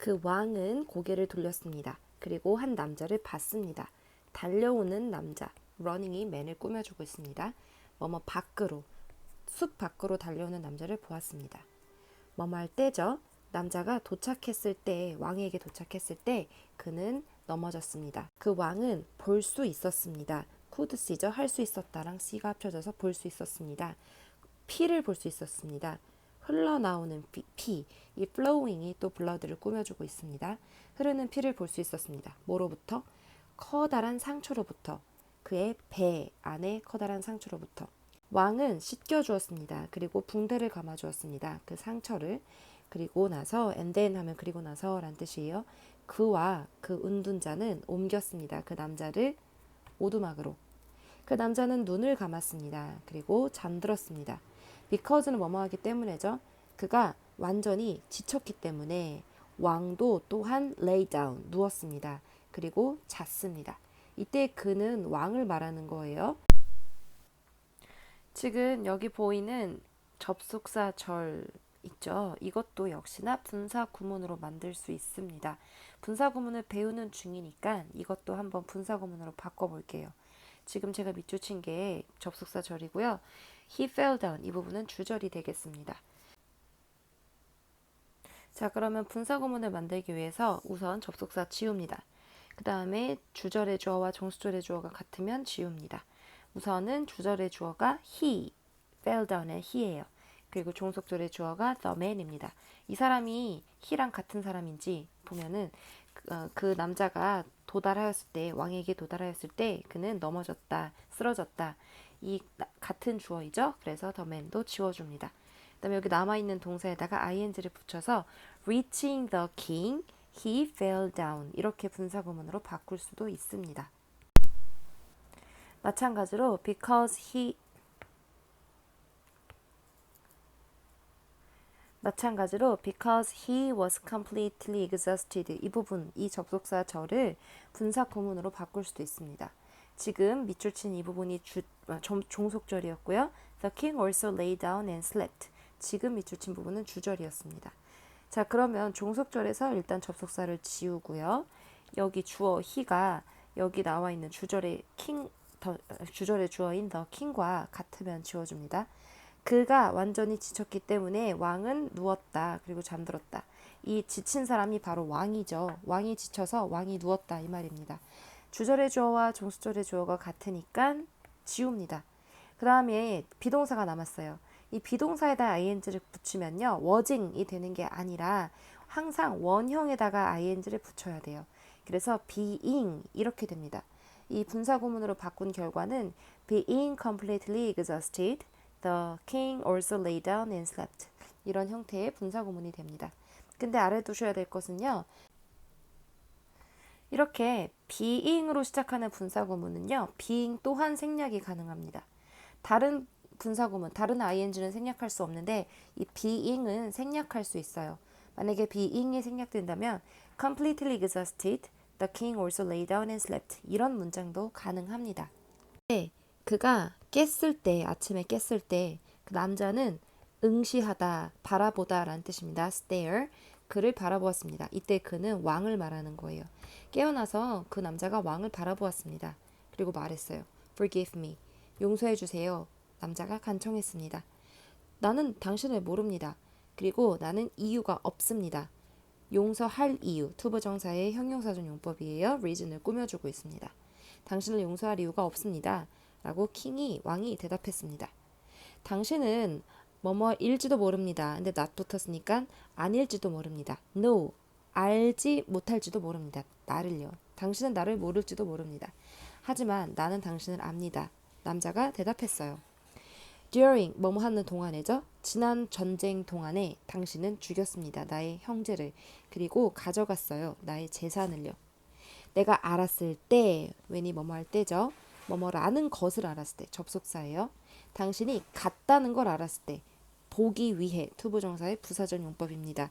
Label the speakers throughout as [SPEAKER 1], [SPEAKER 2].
[SPEAKER 1] 그 왕은 고개를 돌렸습니다. 그리고 한 남자를 봤습니다. 달려오는 남자, running이 man을 꾸며주고 있습니다. 뭐뭐 밖으로, 숲 밖으로 달려오는 남자를 보았습니다. 뭐뭐 할 때죠. 남자가 도착했을 때, 왕에게 도착했을 때 그는 넘어졌습니다. 그 왕은 볼 수 있었습니다. could see죠. 할 수 있었다랑 see가 합쳐져서 볼 수 있었습니다. 피를 볼 수 있었습니다. 흘러나오는 피, 이 flowing이 또 blood를 꾸며주고 있습니다. 흐르는 피를 볼 수 있었습니다. 뭐로부터? 커다란 상처로부터. 그의 배 안에 커다란 상처로부터. 왕은 씻겨주었습니다. 그리고 붕대를 감아주었습니다. 그 상처를. 그리고 나서 and then 하면 그리고 나서 란 뜻이에요. 그와 그 운둔자는 옮겼습니다. 그 남자를 오두막으로. 그 남자는 눈을 감았습니다. 그리고 잠들었습니다. because는 뭐뭐 하기 때문에죠. 그가 완전히 지쳤기 때문에 왕도 또한 lay down, 누웠습니다. 그리고 잤습니다. 이때 그는 왕을 말하는 거예요. 지금 여기 보이는 접속사 절 있죠. 이것도 역시나 분사 구문으로 만들 수 있습니다. 분사 구문을 배우는 중이니까 이것도 한번 분사 구문으로 바꿔볼게요. 지금 제가 밑줄 친 게 접속사 절이고요. He fell down 이 부분은 주절이 되겠습니다. 자, 그러면 분사 구문을 만들기 위해서 우선 접속사 지웁니다. 그 다음에 주절의 주어와 종수절의 주어가 같으면 지웁니다. 우선은 주절의 주어가 he, fell down의 he예요. 그리고 종속절의 주어가 the man입니다. 이 사람이 he랑 같은 사람인지 보면은 그 남자가 도달하였을 때, 왕에게 도달하였을 때 그는 넘어졌다, 쓰러졌다. 이 같은 주어이죠. 그래서 the man도 지워줍니다. 그 다음에 여기 남아있는 동사에다가 ing를 붙여서 reaching the king, he fell down 이렇게 분사구문으로 바꿀 수도 있습니다. 마찬가지로 because he was completely exhausted 이 부분, 이 접속사 절을 분사 구문으로 바꿀 수도 있습니다. 지금 밑줄 친 이 부분이 종속절이었고요. The king also lay down and slept. 지금 밑줄 친 부분은 주절이었습니다. 자, 그러면 종속절에서 일단 접속사를 지우고요. 여기 주어 he가 여기 나와 있는 주절의 주어인 the king과 같으면 지워줍니다. 그가 완전히 지쳤기 때문에 왕은 누웠다. 그리고 잠들었다. 이 지친 사람이 바로 왕이죠. 왕이 지쳐서 왕이 누웠다 이 말입니다. 주절의 주어와 종수절의 주어가 같으니까 지웁니다. 그 다음에 비동사가 남았어요. 이 비동사에다 ing를 붙이면요. wasing이 되는 게 아니라 항상 원형에다가 ing를 붙여야 돼요. 그래서 being 이렇게 됩니다. 이 분사구문으로 바꾼 결과는 being completely exhausted, the king also lay down and slept 이런 형태의 분사구문이 됩니다. 근데 알아두셔야 될 것은요. 이렇게 being으로 시작하는 분사구문은요. being 또한 생략이 가능합니다. 다른 분사구문, 다른 ing는 생략할 수 없는데 이 being은 생략할 수 있어요. 만약에 being이 생략된다면 completely exhausted, the king also lay down and slept 이런 문장도 가능합니다. 네, 그가 깼을 때, 아침에 깼을 때 그 남자는 응시하다, 바라보다 라는 뜻입니다. stare, 그를 바라보았습니다. 이때 그는 왕을 말하는 거예요. 깨어나서 그 남자가 왕을 바라보았습니다. 그리고 말했어요. Forgive me, 용서해 주세요. 남자가 간청했습니다. 나는 당신을 모릅니다. 그리고 나는 이유가 없습니다. 용서할 이유, 투부정사의 형용사전 용법이에요. reason을 꾸며주고 있습니다. 당신을 용서할 이유가 없습니다. 라고 왕이 대답했습니다. 당신은 뭐뭐일지도 모릅니다. 근데 not 붙었으니까 아닐지도 모릅니다. No, 알지 못할지도 모릅니다. 나를요. 당신은 나를 모를지도 모릅니다. 하지만 나는 당신을 압니다. 남자가 대답했어요. During 뭐뭐 하는 동안에죠. 지난 전쟁 동안에 당신은 죽였습니다. 나의 형제를. 그리고 가져갔어요. 나의 재산을요. 내가 알았을 때, when이 뭐뭐 할 때죠. 뭐뭐라는 것을 알았을 때, 접속사예요. 당신이 갔다는 걸 알았을 때, 보기 위해, 투부정사의 부사절 용법입니다.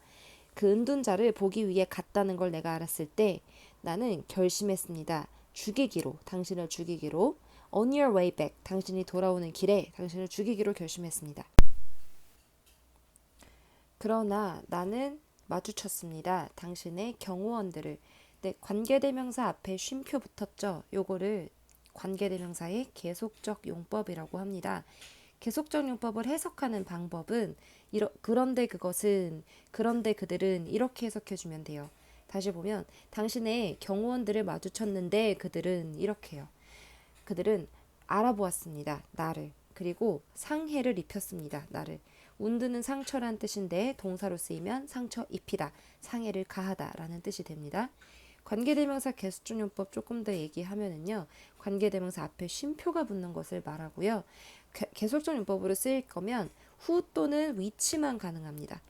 [SPEAKER 1] 그 은둔자를 보기 위해 갔다는 걸 내가 알았을 때 나는 결심했습니다. 죽이기로, 당신을 죽이기로. On your way back, 당신이 돌아오는 길에 당신을 죽이기로 결심했습니다. 그러나 나는 마주쳤습니다. 당신의 경호원들을. 네, 관계대명사 앞에 쉼표 붙었죠. 요거를 관계대명사의 계속적 용법이라고 합니다. 계속적 용법을 해석하는 방법은 그런데 그것은, 그런데 그들은 이렇게 해석해주면 돼요. 다시 보면 당신의 경호원들을 마주쳤는데 그들은 이렇게 해요. 그들은 알아보았습니다. 나를. 그리고 상해를 입혔습니다. 나를. 운드는 상처란 뜻인데 동사로 쓰이면 상처 입히다, 상해를 가하다 라는 뜻이 됩니다. 관계대명사 계속적 용법 조금 더 얘기하면은요. 관계대명사 앞에 쉼표가 붙는 것을 말하고요. 계속적 용법으로 쓰일 거면 후 또는 위치만 가능합니다.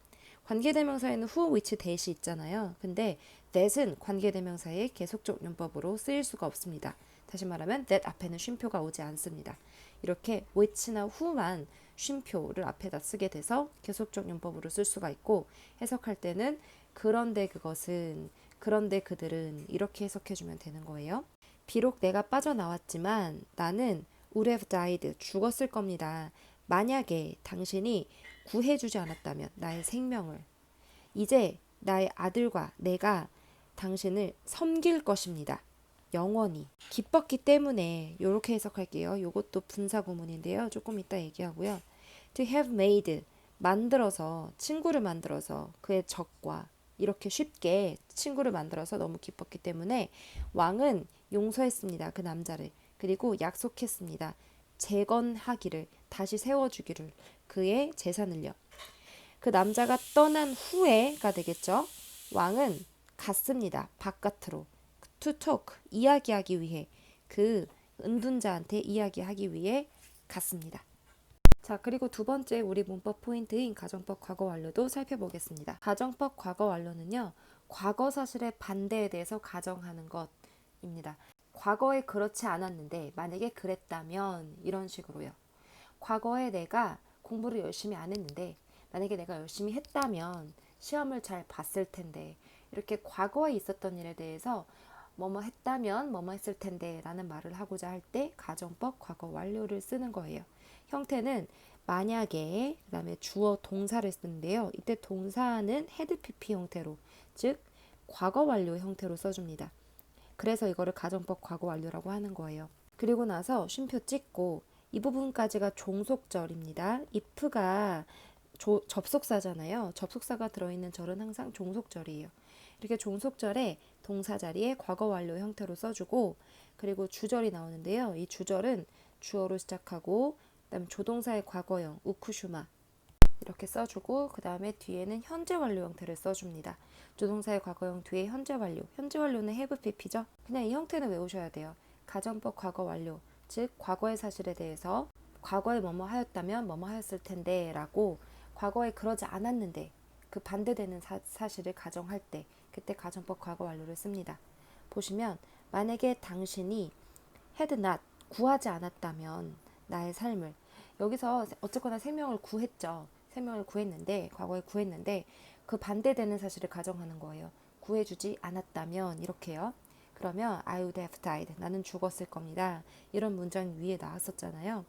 [SPEAKER 1] 관계대명사에는 who, which, that이 있잖아요. 근데 that은 관계대명사의 계속적 용법으로 쓰일 수가 없습니다. 다시 말하면 that 앞에는 쉼표가 오지 않습니다. 이렇게 which나 who만 쉼표를 앞에다 쓰게 돼서 계속적 용법으로 쓸 수가 있고, 해석할 때는 그런데 그것은, 그런데 그들은 이렇게 해석해주면 되는 거예요. 비록 내가 빠져나왔지만 나는 would have died, 죽었을 겁니다. 만약에 당신이 구해주지 않았다면 나의 생명을, 이제 나의 아들과 내가 당신을 섬길 것입니다. 영원히. 기뻤기 때문에 이렇게 해석할게요. 이것도 분사 구문인데요. 조금 이따 얘기하고요. To have made, 만들어서, 친구를 만들어서 그의 적과 이렇게 쉽게 친구를 만들어서 너무 기뻤기 때문에 왕은 용서했습니다. 그 남자를. 그리고 약속했습니다. 재건하기를, 다시 세워주기를, 그의 재산을요. 그 남자가 떠난 후에가 되겠죠. 왕은 갔습니다. 바깥으로. To talk, 이야기하기 위해, 그 은둔자한테 이야기하기 위해 갔습니다. 자, 그리고 두 번째 우리 문법 포인트인 가정법 과거 완료도 살펴보겠습니다. 가정법 과거 완료는요, 과거 사실의 반대에 대해서 가정하는 것입니다. 과거에 그렇지 않았는데 만약에 그랬다면, 이런 식으로요. 과거에 내가 공부를 열심히 안 했는데 만약에 내가 열심히 했다면 시험을 잘 봤을 텐데, 이렇게 과거에 있었던 일에 대해서 뭐뭐 했다면 뭐뭐 했을 텐데 라는 말을 하고자 할 때 가정법 과거 완료를 쓰는 거예요. 형태는 만약에, 그 다음에 주어 동사를 쓰는데요. 이때 동사는 had pp 형태로, 즉 과거 완료 형태로 써줍니다. 그래서 이거를 가정법 과거 완료라고 하는 거예요. 그리고 나서 쉼표 찍고, 이 부분까지가 종속절입니다. if가 접속사잖아요. 접속사가 들어있는 절은 항상 종속절이에요. 이렇게 종속절에 동사 자리에 과거 완료 형태로 써주고, 그리고 주절이 나오는데요. 이 주절은 주어로 시작하고, 그 다음에 조동사의 과거형 우쿠슈마 이렇게 써주고, 그 다음에 뒤에는 현재 완료 형태를 써줍니다. 조동사의 과거형 뒤에 현재 완료. 현재 완료는 have pp죠. 그냥 이 형태는 외우셔야 돼요. 가정법 과거 완료, 즉 과거의 사실에 대해서 과거에 뭐뭐 하였다면 뭐뭐 하였을 텐데 라고, 과거에 그러지 않았는데 그 반대되는 사실을 가정할 때, 그때 가정법 과거 완료를 씁니다. 보시면 만약에 당신이 had not, 구하지 않았다면 나의 삶을, 여기서 어쨌거나 생명을 구했죠. 생명을 구했는데, 과거에 구했는데 그 반대되는 사실을 가정하는 거예요. 구해주지 않았다면 이렇게요. 그러면 I would have died, 나는 죽었을 겁니다. 이런 문장 위에 나왔었잖아요.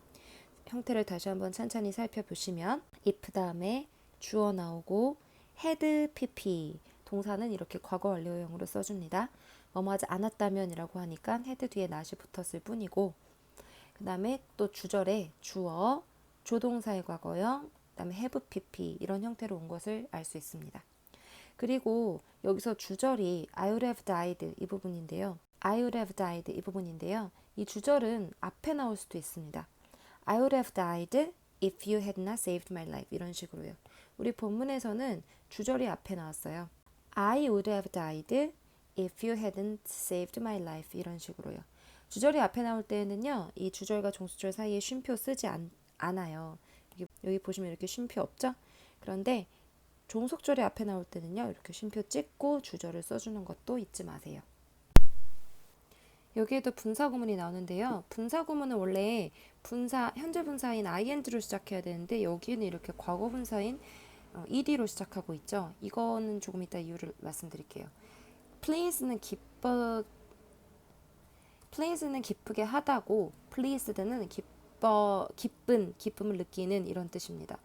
[SPEAKER 1] 형태를 다시 한번 찬찬히 살펴보시면 if 다음에 주어 나오고 had pp, 동사는 이렇게 과거 완료형으로 써줍니다. 뭐뭐 하지 않았다면 이라고 하니까 had 뒤에 not이 붙었을 뿐이고, 그 다음에 또 주절에 주어, 조동사의 과거형, 그 다음에 have pp 이런 형태로 온 것을 알 수 있습니다. 그리고 여기서 주절이 I would have died 이 부분인데요. I would have died 이 부분인데요. 이 주절은 앞에 나올 수도 있습니다. I would have died if you had not saved my life, 이런 식으로요. 우리 본문에서는 주절이 앞에 나왔어요. I would have died if you hadn't saved my life, 이런 식으로요. 주절이 앞에 나올 때는요, 이 주절과 종수절 사이에 쉼표 쓰지 않아요. 여기 보시면 이렇게 쉼표 없죠? 그런데 종속절이 앞에 나올 때는요, 이렇게 쉼표 찍고 주절을 써주는 것도 잊지 마세요. 여기에도 분사구문이 나오는데요. 분사구문은 원래 현재 분사인 ing로 시작해야 되는데 여기는 이렇게 과거 분사인 ed로 시작하고 있죠. 이거는 조금 이따 이유를 말씀드릴게요. please는 기쁘게 하다고, pleased는 기쁨을 느끼는 이런 뜻입니다.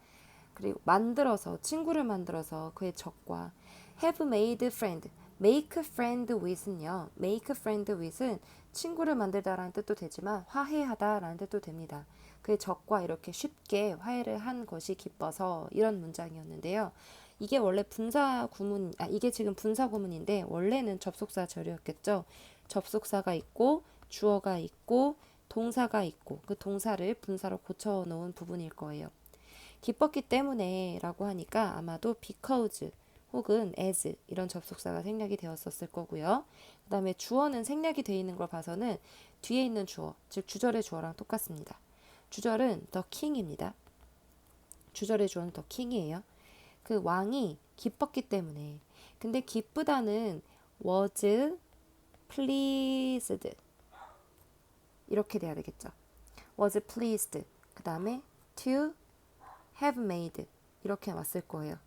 [SPEAKER 1] 그리고 만들어서, 친구를 만들어서 그의 적과, have made friend. make friend with는요. make friend with은 친구를 만들다라는 뜻도 되지만 화해하다라는 뜻도 됩니다. 그의 적과 이렇게 쉽게 화해를 한 것이 기뻐서 이런 문장이었는데요. 이게 원래 분사 구문, 이게 지금 분사 구문인데 원래는 접속사 절이었겠죠. 접속사가 있고 주어가 있고 동사가 있고 그 동사를 분사로 고쳐 놓은 부분일 거예요. 기뻤기 때문에 라고 하니까 아마도 because 혹은 as 이런 접속사가 생략이 되었었을 거고요. 그 다음에 주어는 생략이 되어 있는 걸 봐서는 뒤에 있는 주어, 즉 주절의 주어랑 똑같습니다. 주절은 the king입니다. 주절의 주어는 the king이에요. 그 왕이 기뻤기 때문에. 근데 기쁘다는 was pleased 이렇게 돼야 되겠죠. was pleased 그 다음에 to have made 이렇게 왔을 거예요.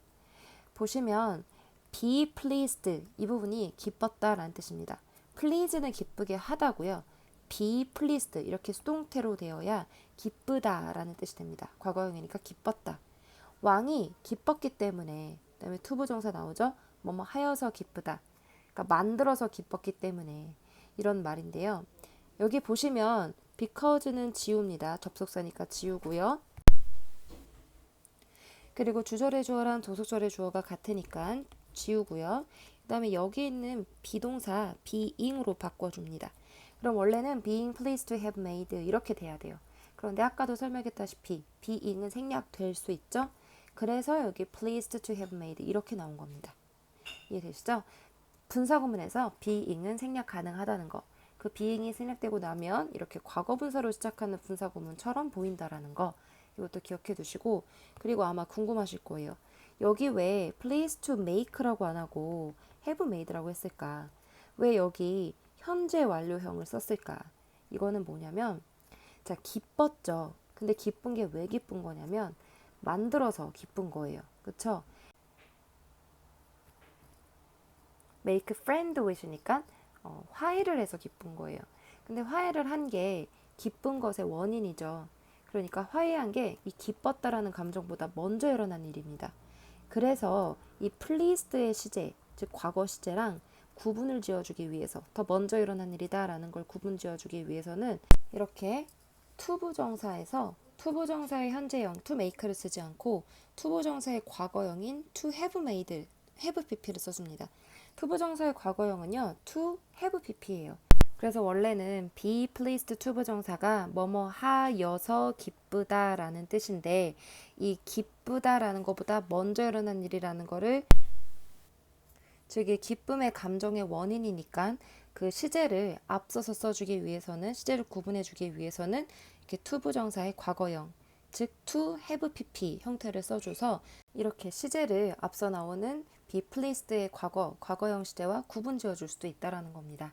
[SPEAKER 1] 보시면 be pleased 이 부분이 기뻤다 라는 뜻입니다. please는 기쁘게 하다고요. be pleased 이렇게 수동태로 되어야 기쁘다 라는 뜻이 됩니다. 과거형이니까 기뻤다. 왕이 기뻤기 때문에 그 다음에 투부정사 나오죠. 뭐뭐 하여서 기쁘다. 그러니까 만들어서 기뻤기 때문에 이런 말인데요. 여기 보시면 because는 지우입니다. 접속사니까 지우고요. 그리고 주절의 주어랑 도속절의 주어가 같으니까 지우고요. 그 다음에 여기 있는 비동사 being으로 바꿔줍니다. 그럼 원래는 being pleased to have made 이렇게 돼야 돼요. 그런데 아까도 설명했다시피 being은 생략될 수 있죠. 그래서 여기 pleased to have made 이렇게 나온 겁니다. 이해되시죠? 분사구문에서 being은 생략 가능하다는 거. 그 being이 생략되고 나면 이렇게 과거분사로 시작하는 분사구문처럼 보인다라는 거. 이것도 기억해 두시고, 그리고 아마 궁금하실 거예요. 여기 왜 please to make라고 안 하고 have made라고 했을까? 왜 여기 현재 완료형을 썼을까? 이거는 뭐냐면, 자, 기뻤죠. 근데 기쁜 게 왜 기쁜 거냐면 만들어서 기쁜 거예요. 그쵸? make friend with니까 화해를 해서 기쁜 거예요. 근데 화해를 한 게 기쁜 것의 원인이죠. 그러니까 화해한 게 이 기뻤다라는 감정보다 먼저 일어난 일입니다. 그래서 이 pleased의 시제, 즉 과거 시제랑 구분을 지어주기 위해서 더 먼저 일어난 일이다라는 걸 구분 지어주기 위해서는 이렇게 투부정사에서 투부정사의 현재형 to make를 쓰지 않고 투부정사의 과거형인 to have made, have pp를 써줍니다. 투부정사의 과거형은요 to have pp예요. 그래서 원래는 be pleased to 부정사가 뭐뭐 하여서 기쁘다라는 뜻인데 이 기쁘다라는 것보다 먼저 일어난 일이라는 거를 즉 이 기쁨의 감정의 원인이니까 그 시제를 앞서서 써주기 위해서는 시제를 구분해주기 위해서는 이렇게 to 부정사의 과거형 즉 to have pp 형태를 써줘서 이렇게 시제를 앞서 나오는 be pleased의 과거형 시제와 구분 지어줄 수도 있다라는 겁니다.